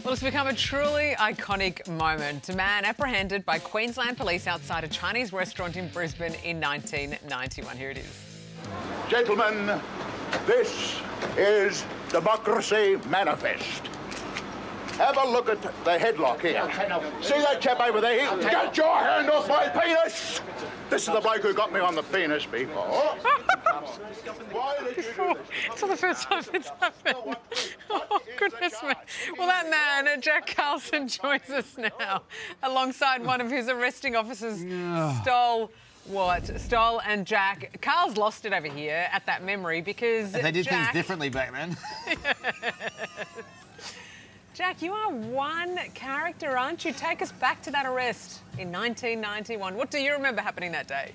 Well, it's become a truly iconic moment. A man apprehended by Queensland police outside a Chinese restaurant in Brisbane in 1991. Here it is. Gentlemen, this is Democracy Manifest. Have a look at the headlock here. See that chap over there? Get your hand off my penis! This is the bloke who got me on the penis before. Why did you do this? It's not the first time it's happened. Oh, goodness me. Well, that man, Jack Carlson, joins us now alongside one of his arresting officers, Stoll and Jack. Carl's lost it over here at that memory because they did Jack... things differently back then. Jack, you are one character, aren't you? Take us back to that arrest in 1991. What do you remember happening that day?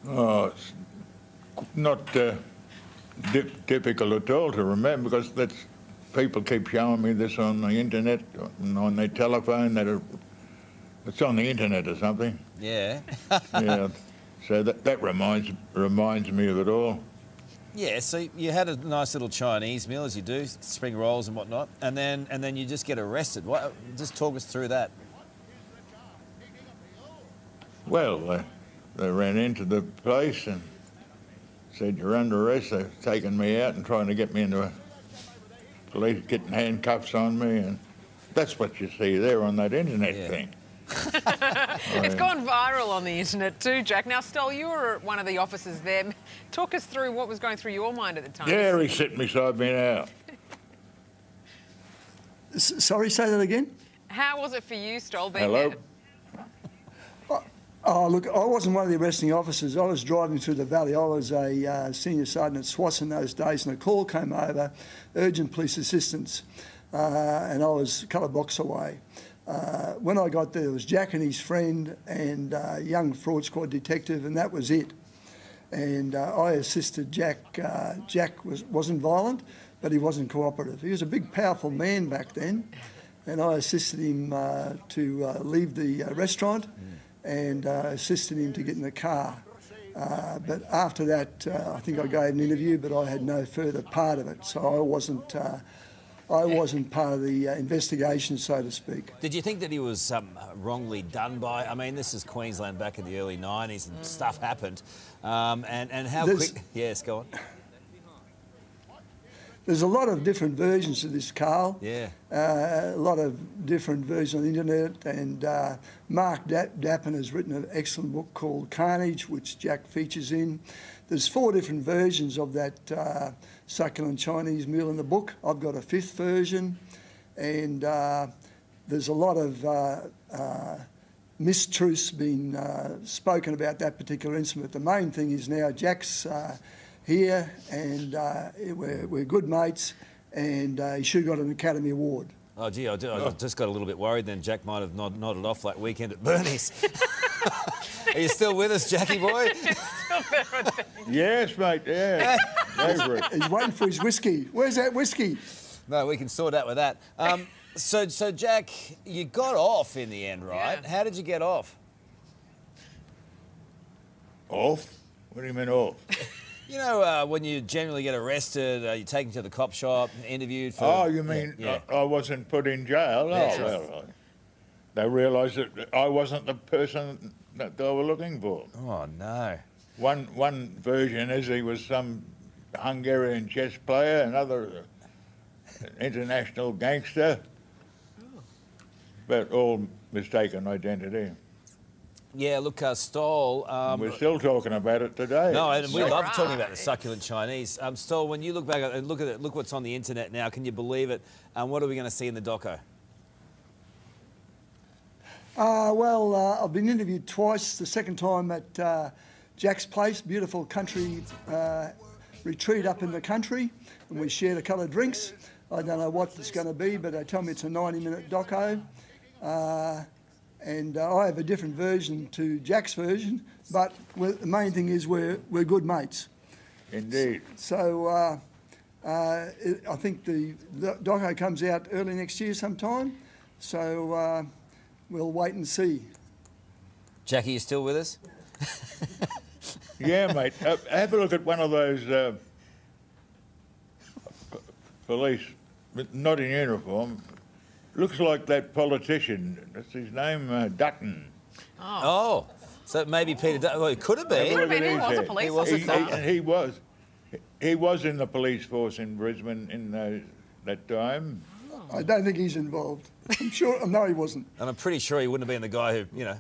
Oh, it's not difficult at all to remember because people keep showing me this on the internet, on their telephone, that it's on the internet or something. Yeah. Yeah. So that reminds me of it all. Yeah, so you had a nice little Chinese meal, as you do, spring rolls and whatnot, and then you just get arrested. Just talk us through that. Well, they ran into the place and said, "You're under arrest." They've taken me out and trying to get me into a police, getting handcuffs on me, and that's what you see there on that internet thing. It's gone viral on the internet too, Jack. Now, Stoll, you were one of the officers there. Talk us through what was going through your mind at the time. Yeah, he's sitting beside me now. Sorry, say that again? How was it for you, Stoll, being Hello? there? Oh, look, I wasn't one of the arresting officers. I was driving through the valley. I was a senior sergeant at SWAT in those days, and a call came over, urgent police assistance, and I was a couple of blocks away. When I got there, it was Jack and his friend and a young fraud squad detective, and that was it. And I assisted Jack. Jack wasn't violent, but he wasn't cooperative. He was a big, powerful man back then, and I assisted him to leave the restaurant and assisted him to get in the car. But after that, I think I gave an interview, but I had no further part of it, so I wasn't part of the investigation, so to speak. Did you think that he was wrongly done by? I mean, this is Queensland back in the early 90s and stuff happened. And how quick... Yes, go on. There's a lot of different versions of this, Carl. Yeah. A lot of different versions on the internet, and Mark Dappen has written an excellent book called Carnage, which Jack features in. There's 4 different versions of that Succulent Chinese Meal in the book. I've got a 5th version, and there's a lot of mistruths being spoken about that particular incident. The main thing is now Jack's here, and we're good mates, and he should have got an Academy Award. Oh, gee, I just got a little bit worried then. Jack might have nodded off that weekend at Bernie's. Are you still with us, Jackie boy? Yes, mate, yeah. He's waiting for his whiskey. Where's that whiskey? No, we can sort out with that. So Jack, you got off in the end, right? Yeah. How did you get off? Off? What do you mean off? You know, when you generally get arrested, you're taken to the cop shop, interviewed for... Oh, you mean I wasn't put in jail? That's Oh, right. well, they realised that I wasn't the person that they were looking for. Oh, no. One version is he was some Hungarian chess player, another international gangster, but all mistaken identity. Yeah, look, Stoll... We're still talking about it today. No, and we love talking about the Succulent Chinese. Stoll, when you look back and look at it, look what's on the internet now, can you believe it? What are we going to see in the doco? Well, I've been interviewed twice. The second time at Jack's place, beautiful country retreat up in the country, and we shared a couple of drinks. I don't know what it's going to be, but they tell me it's a 90-minute doco. And I have a different version to Jack's version, but the main thing is we're good mates. Indeed. So I think the doco comes out early next year sometime, so we'll wait and see. Jackie, you still with us? Yeah, mate. Have a look at one of those police but not in uniform. Looks like that politician. That's his name, Dutton. Oh, so maybe Peter Dutton. Well, it could have been. Could have been. He was a head. police officer. He was in the police force in Brisbane in that time. I don't think he's involved. I'm sure. No, he wasn't. And I'm pretty sure he wouldn't have been the guy who, you know,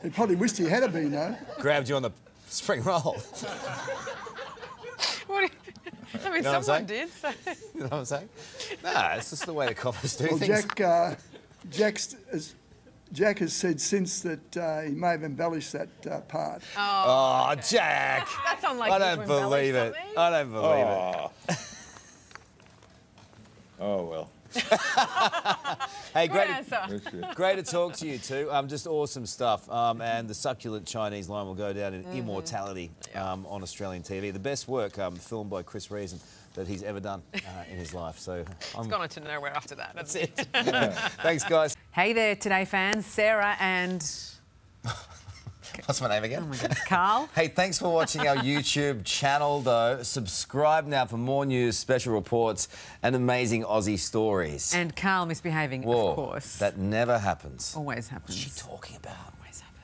He probably wished he had been, though. grabbed you on the spring roll. What do you, I mean, know what I'm someone saying? did. So. You know what I'm saying? Nah, it's just the way the coppers do Well, things. Jack has said since that he may have embellished that part. Oh, Jack! That's unlike I you don't to embellish believe it. something. I don't believe it. Oh, well. Hey, Good answer. great to talk to you two. Just awesome stuff. And the Succulent Chinese line will go down in immortality on Australian TV. The best work filmed by Chris Reason that he's ever done in his life. So It's gone into nowhere after that. That's it. Thanks, guys. Hey there, Today fans. Sarah and... What's my name again? Oh, my goodness. Carl. Hey, thanks for watching our YouTube channel, though. Subscribe now for more news, special reports, and amazing Aussie stories. And Carl misbehaving, Whoa, of course. that never happens. Always happens. What's she talking about? Always happens.